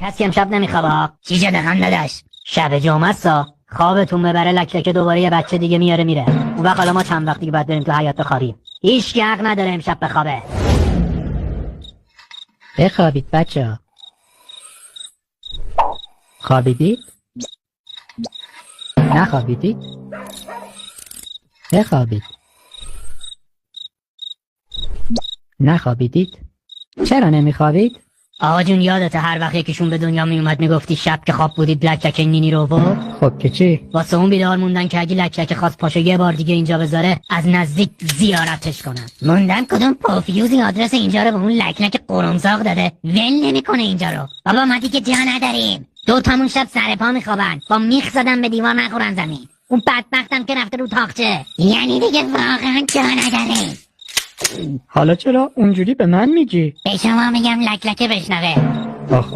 کسی امشب نمیخوابه؟ چی شده خنده‌داش؟ شب جمعه سا خوابتون ببره لکلکه دوباره یه بچه دیگه میاره میره. اون وقت حالا ما چند وقتی که بعد بریم تو حیاط بخوابیم. هیچ حق نداره امشب بخوابه. بخوابید بچه‌ها. خوابیدید؟ نخوابیدید؟ بخوابید. نخوابیدید؟ چرا نمیخوابید؟ آقا جون یادته هر وقت یکیشون به دنیا میومد میگفتی شب که خواب بودید لکلکه نینی رو برد؟ خب که چی؟ واسه اون بیدار موندن که اگه لکلکه خواست پاشو یه بار دیگه اینجا بذاره از نزدیک زیارتش کنن. موندن کدوم پوفیوزی آدرس اینجا رو به اون لکلک قرمساق داده ول نمیکنه اینجا رو. بابا ما دیگه جا نداریم. دو تامون شب سر پا میخوابن با میخ زدن به دیوار نخورن زمین. اون بدبختم که رفته رو تاقچه. یعنی دیگه واقعا جا نداریم. حالا چرا اونجوری به من میگی؟ به شما میگم لکلکه بشنوه. آخ